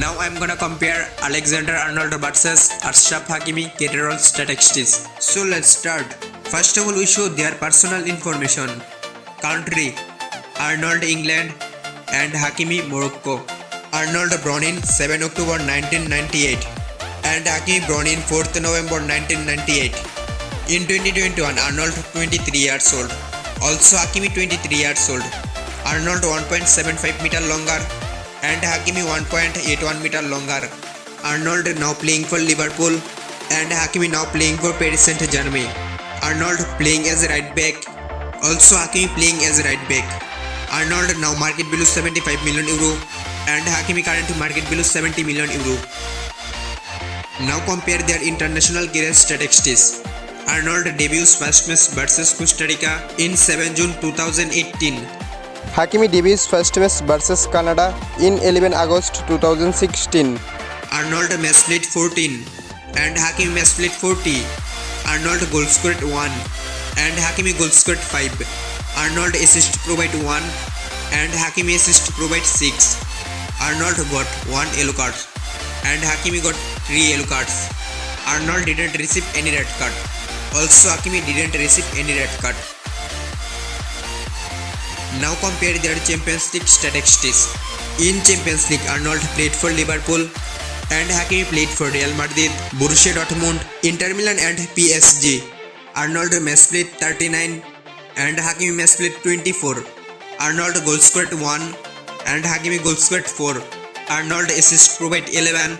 Now I'm gonna compare Alexander Arnold versus Ashraf Hakimi career statistics. So let's start. First of all, we show their personal information. Country: Arnold, England, and Hakimi, Morocco. Arnold born in 7 October 1998 and Hakimi born in 4th November 1998. In 2021, Arnold 23 years old. Also Hakimi 23 years old. Arnold 1.75 meter longer and Hakimi 1.81 meter longer. Arnold now playing for Liverpool and Hakimi now playing for Paris Saint-Germain. Arnold playing as a right back. Also Hakimi playing as a right back. Arnold now market below 75 million euro and Hakimi current market below 70 million euro. Now compare their international career statistics. Arnold debuts first match versus Costa Rica in 7 June 2018. Hakimi debuts first match versus Canada in 11 August 2016. Arnold match split 14 and Hakimi match split 40. Arnold goal scored 1 and Hakimi goal scored 5. Arnold assist provide 1 and Hakimi assist provide 6. Arnold got 1 yellow card and Hakimi got 3 yellow cards. Arnold didn't receive any red card. Also Hakimi didn't receive any red card. Now compare their Champions League statistics. In Champions League, Arnold played for Liverpool and Hakimi played for Real Madrid, Borussia Dortmund, Inter Milan and PSG. Arnold match split 39 and Hakimi match split 24. Arnold goal scored 1 and Hakimi goal scored 4. Arnold assist provide 11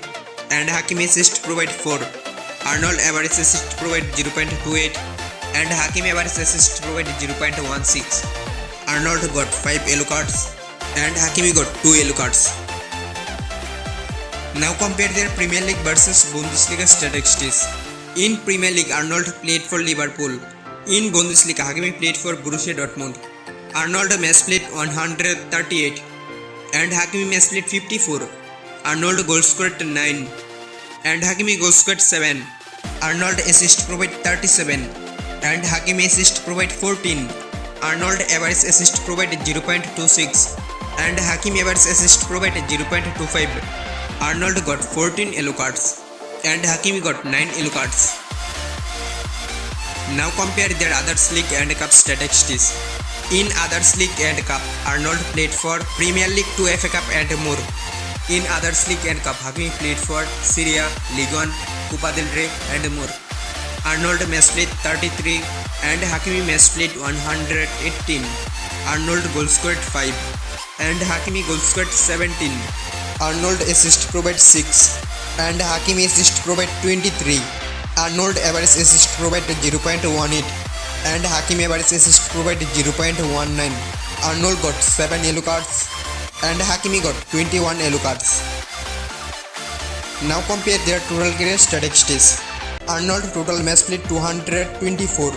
and Hakimi assist provide 4. Arnold average assist provide 0.28 and Hakimi average assist provide 0.16. Arnold got 5 yellow cards and Hakimi got 2 yellow cards. Now compare their Premier League versus Bundesliga statistics. In Premier League, Arnold played for Liverpool. In Bundesliga, Hakimi played for Borussia Dortmund. Arnold match split 138 and Hakimi match split 54. Arnold goal scored 9 and Hakimi goal scored 7. Arnold assist provide 37 and Hakimi assist provide 14. Arnold average assist provide 0.26 and Hakimi average assist provide 0.25. Arnold got 14 yellow cards and Hakimi got 9 yellow cards. Now compare their others league and cup statistics. In others league and cup, Arnold played for Premier League 2 FA Cup and more. In others league and cup, Hakimi played for Serie A, Ligue 1, Copa del Rey and more. Arnold match split 33 and Hakimi match split 118. Arnold goal scored 5 and Hakimi goal scored 17. Arnold assist provide 6 and Hakimi assist provide 23. Arnold average assist provide 0.18 and Hakimi average assist provide 0.19. Arnold got 7 yellow cards and Hakimi got 21 yellow cards. Now compare their total career statistics. Arnold total match split 224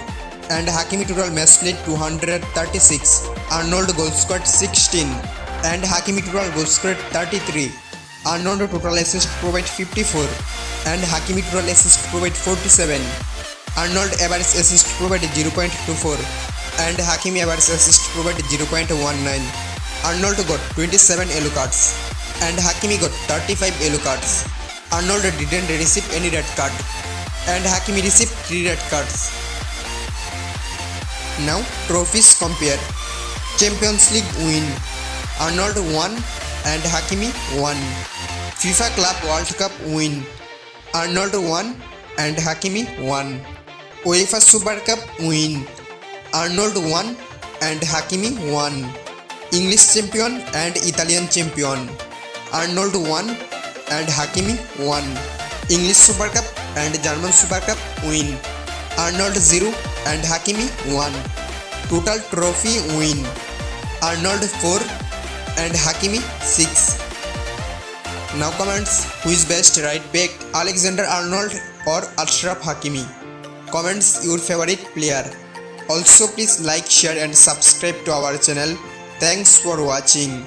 and Hakimi total match split 236. Arnold goal scored 16 and Hakimi total goal scored 33. Arnold total assist provide 54 and Hakimi total assist provide 47. Arnold average assist provide 0.24 and Hakimi average assist provide 0.19. Arnold got 27 yellow cards and Hakimi got 35 yellow cards. Arnold didn't receive any red card and Hakimi received 3 red cards. Now trophies compare. Champions League win, Arnold won and Hakimi won. FIFA Club World Cup win, Arnold won and Hakimi won. UEFA Super Cup win, Arnold won and Hakimi won. English champion and Italian champion, Arnold won and Hakimi won. English Super Cup and German Super Cup win, Arnold 0 and Hakimi 1. Total trophy win, Arnold 4 and Hakimi 6. Now comments, who is best right back, Alexander Arnold or Ashraf Hakimi? Comments your favorite player. Also please like, share and subscribe to our channel. Thanks for watching.